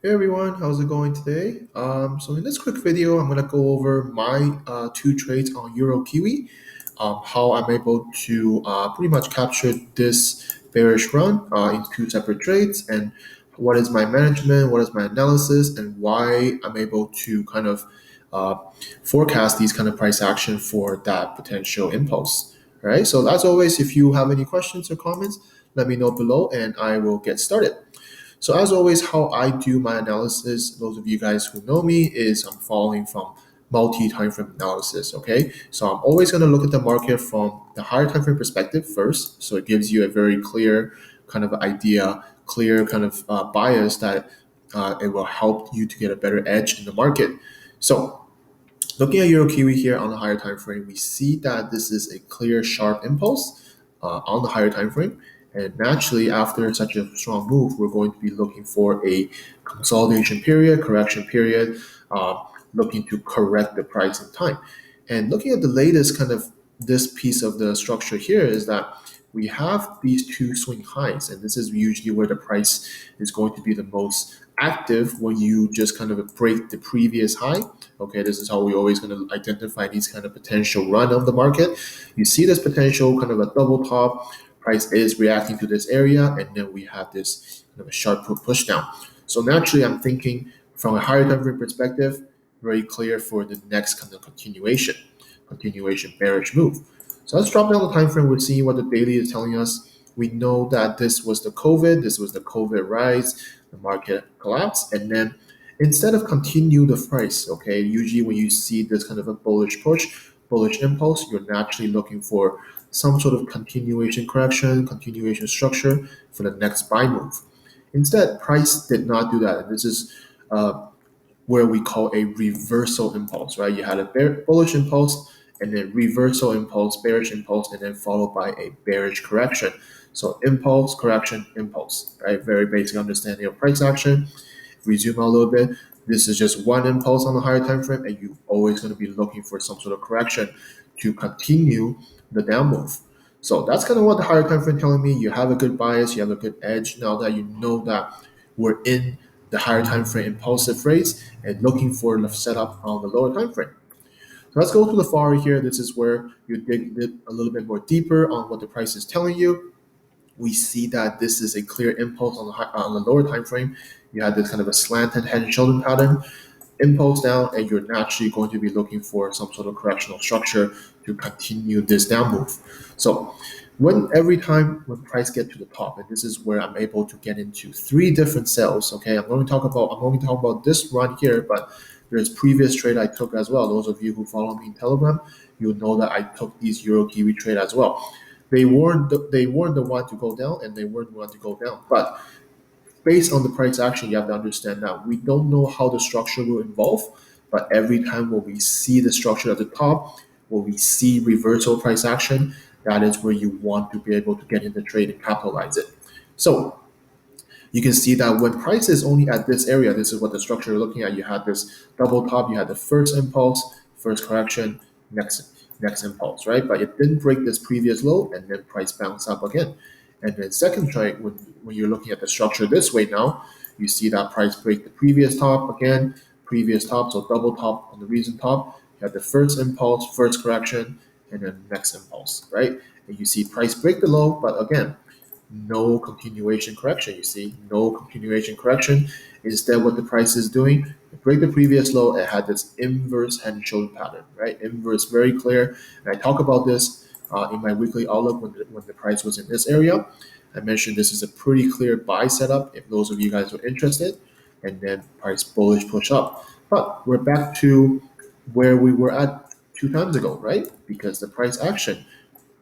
Hey everyone, how's it going today? So in this quick video, I'm gonna go over my two trades on Euro Kiwi, how I'm able to pretty much capture this bearish run in two separate trades, and what is my management, what is my analysis, and why I'm able to kind of uh, forecast these kind of price action for that potential impulse. All right. So as always, if you have any questions or comments, let me know below, and I will get started. So as always, how I do my analysis, those of you guys who know me, is I'm following from multi-time frame analysis. Okay, so I'm always going to look at the market from the higher time frame perspective first, so it gives you a very clear kind of idea, clear kind of bias that it will help you to get a better edge in the market. So looking at Euro Kiwi here on the higher time frame, we see that this is a clear, sharp impulse on the higher time frame. And naturally, after such a strong move, we're going to be looking for a consolidation period, correction period, looking to correct the price in time. And looking at the latest kind of this piece of the structure here is that we have these two swing highs, and this is usually where the price is going to be the most active when you just kind of break the previous high. Okay, this is how we're always going to identify these kind of potential run of the market. You see this potential kind of a double top, price is reacting to this area, and then we have this kind of a sharp push down. So naturally, I'm thinking from a higher time frame perspective, very clear for the next kind of continuation bearish move. So let's drop down the time frame. We're seeing what the daily is telling us. We know that this was the COVID rise, the market collapse, and then instead of continue the price, okay, usually when you see this kind of a bullish push, bullish impulse, you're naturally looking for some sort of continuation correction, continuation structure for the next buy move. Instead, price did not do that. And this is where we call a reversal impulse, right? You had a bullish impulse and then reversal impulse, bearish impulse, and then followed by a bearish correction. So impulse, correction, impulse, right? Very basic understanding of price action. If we zoom out a little bit, this is just one impulse on the higher time frame, and you're always going to be looking for some sort of correction to continue the down move. So that's kind of what the higher time frame telling me. You have a good bias, you have a good edge now that you know that we're in the higher time frame impulsive phase and looking for the setup on the lower time frame. So let's go to the far here. This is where you dig a little bit more deeper on what the price is telling you. We see that this is a clear impulse on the lower time frame. You have this kind of a slanted head and shoulder pattern, impulse down, and you're naturally going to be looking for some sort of correctional structure to continue this down move. So every time when price get to the top, and this is where I'm able to get into three different sales. Okay, I'm going to talk about this run here, but there's previous trade I took as well. Those of you who follow me in Telegram, you'll know that I took these Euro Kiwi trade as well. They weren't the one to go down, and they weren't the one to go down. But based on the price action, you have to understand that we don't know how the structure will evolve. But every time when we see the structure at the top, when we see reversal price action, that is where you want to be able to get in the trade and capitalize it. So you can see that when price is only at this area, this is what the structure you're looking at. You had this double top, you had the first impulse, first correction, next impulse, right? But it didn't break this previous low, and then price bounced up again. And then second trade, when you're looking at the structure this way now, you see that price break the previous top again, previous top, so double top on the recent top. You have the first impulse, first correction, and then next impulse, right? And you see price break the low, but again, no continuation correction. You see, no continuation correction. Instead, what the price is doing, break the previous low, it had this inverse head and shoulder pattern, right? Inverse, very clear. And I talk about this in my weekly outlook when the price was in this area. I mentioned this is a pretty clear buy setup if those of you guys are interested, and then price bullish push up. But we're back to where we were at 2 times ago, right? Because the price action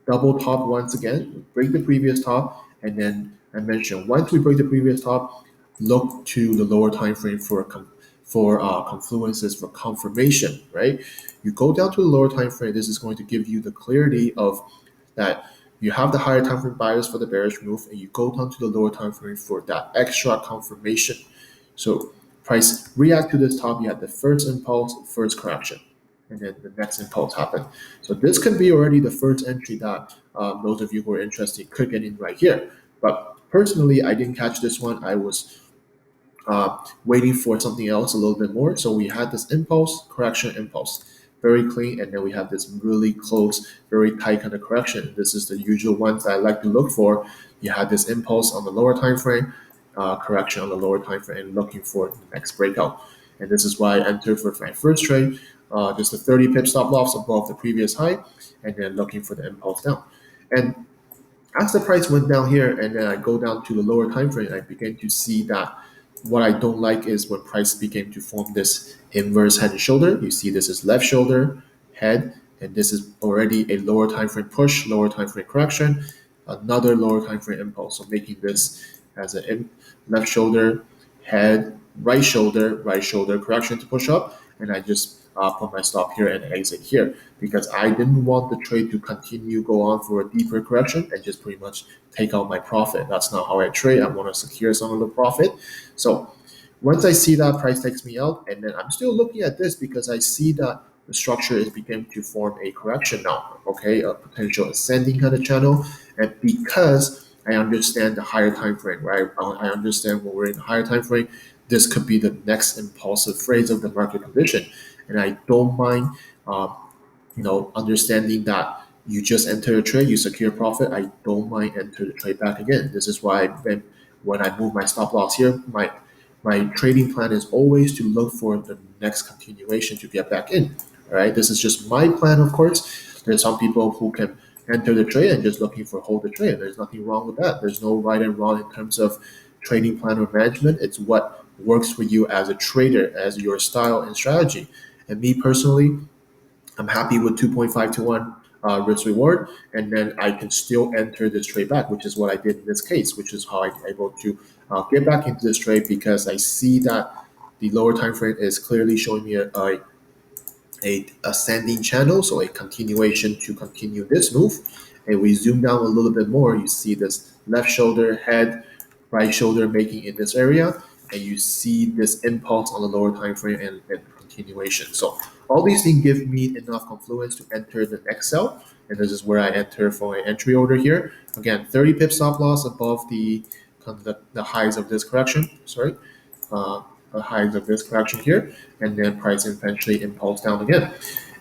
double top once again, break the previous top, and then I mentioned once we break the previous top, look to the lower time frame for confluences for confirmation, right? You go down to the lower time frame. This is going to give you the clarity of that you have the higher time frame bias for the bearish move, and you go down to the lower time frame for that extra confirmation. So price react to this top. You had the first impulse, first correction, and then the next impulse happened. So this could be already the first entry that those of you who are interested could get in right here. But personally, I didn't catch this one. I was waiting for something else a little bit more. So we had this impulse, correction, impulse, very clean, and then we have this really close, very tight kind of correction. This is the usual ones that I like to look for. You had this impulse on the lower time frame, correction on the lower time frame, and looking for the next breakout. And this is why I entered for my first trade, just a 30 pip stop loss above the previous high, and then looking for the impulse down. And as the price went down here and then I go down to the lower time frame, I began to see that what I don't like is when price began to form this inverse head and shoulder. You see this is left shoulder, head, and this is already a lower time frame push, lower time frame correction, another lower time frame impulse. So making this as a left shoulder, head, right shoulder correction to push up, and I just put my stop here and exit here because I didn't want the trade to continue go on for a deeper correction and just pretty much take out my profit. That's not how I trade. I want to secure some of the profit. So once I see that price takes me out, and then I'm still looking at this because I see that the structure is beginning to form a correction now, okay, a potential ascending kind of channel, and because I understand the higher time frame, right? I understand when we're in the higher time frame, this could be the next impulsive phase of the market condition, and I don't mind, um, understanding that you just enter a trade, you secure profit. I don't mind enter the trade back again. This is why when I move my stop loss here, my trading plan is always to look for the next continuation to get back in. All right, this is just my plan, of course. There's some people who can enter the trade and just looking for hold the trade. There's nothing wrong with that. There's no right and wrong in terms of trading plan or management. It's what works for you as a trader, as your style and strategy. And me personally, I'm happy with 2.5 to 1 risk reward, and then I can still enter this trade back, which is what I did in this case, which is how I'm able to get back into this trade because I see that the lower time frame is clearly showing me a ascending channel, so a continuation to continue this move. And we zoom down a little bit more, you see this left shoulder, head, right shoulder making in this area, and you see this impulse on the lower time frame and continuation. So all these things give me enough confluence to enter the next sell, and this is where I enter for an entry order here. Again, 30 pip stop loss above the highs of this correction. Sorry. The highs of this correction here, and then price eventually impulse down again.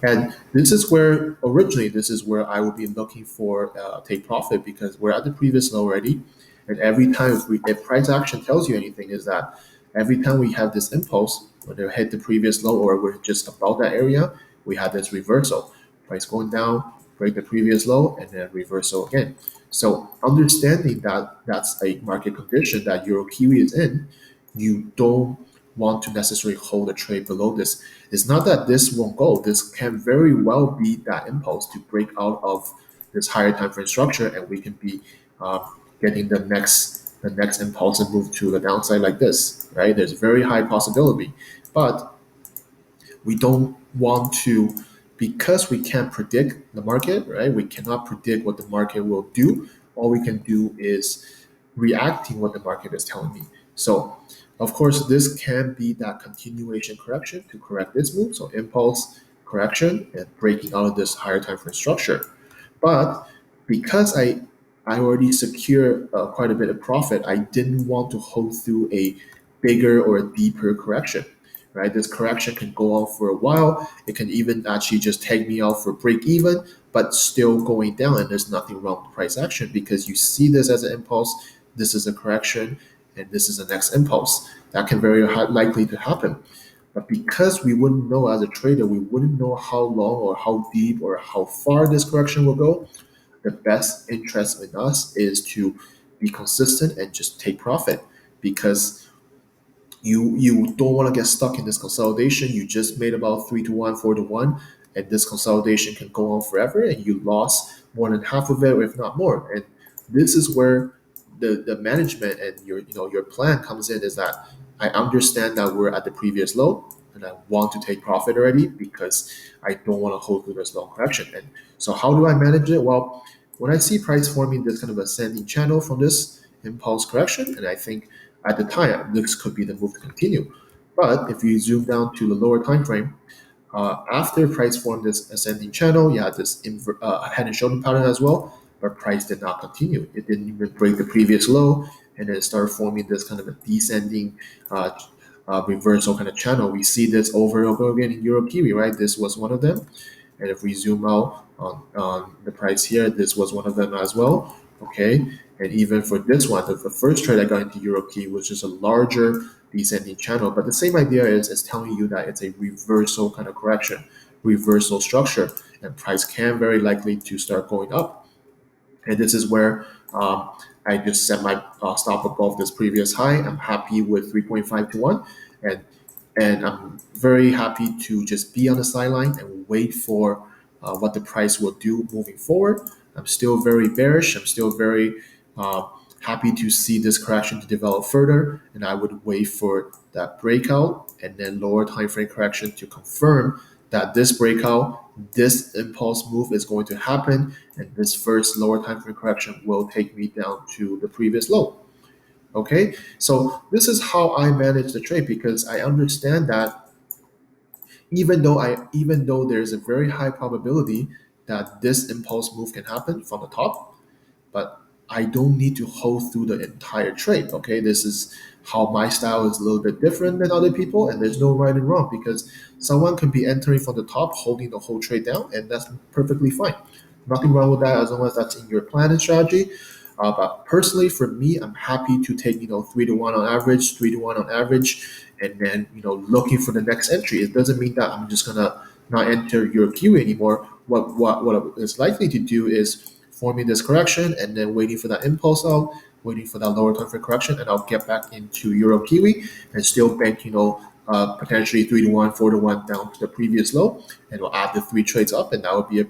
And this is where I will be looking for take profit because we're at the previous low already. And every time if price action tells you anything is that every time we have this impulse, whether it hit the previous low or we're just above that area, we have this reversal. Price going down, break the previous low, and then reversal again. So understanding that that's a market condition that Euro Kiwi is in, you don't want to necessarily hold a trade below this. It's not that this won't go. This can very well be that impulse to break out of this higher time frame structure, and we can be getting the next impulse and move to the downside like this. Right? There's a very high possibility, but we don't want to, because we can't predict the market. Right? We cannot predict what the market will do. All we can do is reacting what the market is telling me. So of course, this can be that continuation correction to correct this move. So impulse correction and breaking out of this higher time frame structure. But because I already secured quite a bit of profit, I didn't want to hold through a bigger or a deeper correction. Right, this correction can go on for a while. It can even actually just take me out for break even, but still going down. And there's nothing wrong with price action because you see this as an impulse. This is a correction, and this is the next impulse. That can very likely to happen. But because we wouldn't know as a trader, we wouldn't know how long or how deep or how far this correction will go, the best interest in us is to be consistent and just take profit because you don't want to get stuck in this consolidation. You just made about 3 to 1, 4 to 1, and this consolidation can go on forever, and you lost more than half of it, if not more. And this is where the management and your plan comes in. Is that I understand that we're at the previous low, and I want to take profit already because I don't want to hold through this long correction. And so, how do I manage it? Well, when I see price forming this kind of ascending channel from this impulse correction, and I think at the time this could be the move to continue. But if you zoom down to the lower time frame, after price formed this ascending channel, you had this head and shoulder pattern as well, but price did not continue. It didn't even break the previous low. and then start forming this kind of a descending uh, reversal kind of channel. We see this over and over again in Euro Kiwi, right? This was one of them. And if we zoom out on the price here, this was one of them as well. Okay. And even for this one, the first trade I got into Euro Kiwi was just a larger descending channel. But the same idea is telling you that it's a reversal kind of correction, reversal structure, and price can very likely to start going up. And this is where I just set my stop above this previous high. I'm happy with 3.5 to 1. And I'm very happy to just be on the sideline and wait for what the price will do moving forward. I'm still very bearish. I'm still very uh, happy to see this correction to develop further, and I would wait for that breakout and then lower time frame correction to confirm that this breakout, this impulse move is going to happen, and this first lower time frame correction will take me down to the previous low. Okay, so this is how I manage the trade, because I understand that even though there's a very high probability that this impulse move can happen from the top, but I don't need to hold through the entire trade. Okay, this is how my style is a little bit different than other people, and there's no right and wrong, because someone can be entering from the top, holding the whole trade down, and that's perfectly fine. Nothing wrong with that as long as that's in your plan and strategy. But personally, for me, I'm happy to take 3 to 1 on average, 3 to 1 on average, and then looking for the next entry. It doesn't mean that I'm just gonna not enter your queue anymore. What is likely to do is forming this correction and then waiting for that impulse out, waiting for that lower time for correction, and I'll get back into Euro Kiwi and still bank, potentially 3 to 1, 4 to 1 down to the previous low, and we'll add the three trades up, and that would be a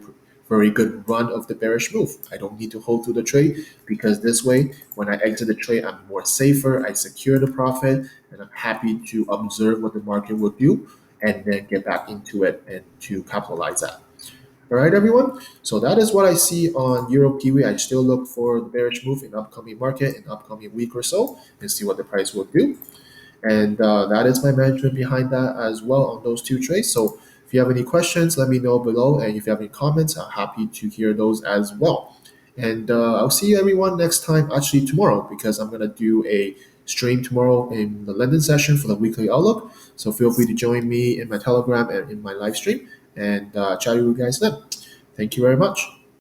very good run of the bearish move. I don't need to hold through the trade, because this way, when I exit the trade, I'm more safer. I secure the profit, and I'm happy to observe what the market will do and then get back into it and to capitalize that. All right, everyone. So that is what I see on Euro Kiwi. I still look for the bearish move in upcoming market in upcoming week or so and see what the price will do. And that is my management behind that as well on those two trades. So if you have any questions, let me know below. And if you have any comments, I'm happy to hear those as well. And I'll see everyone next time, actually tomorrow, because I'm going to do a stream tomorrow in the London session for the weekly outlook. So feel free to join me in my Telegram and in my live stream, and chat with you guys then. Thank you very much.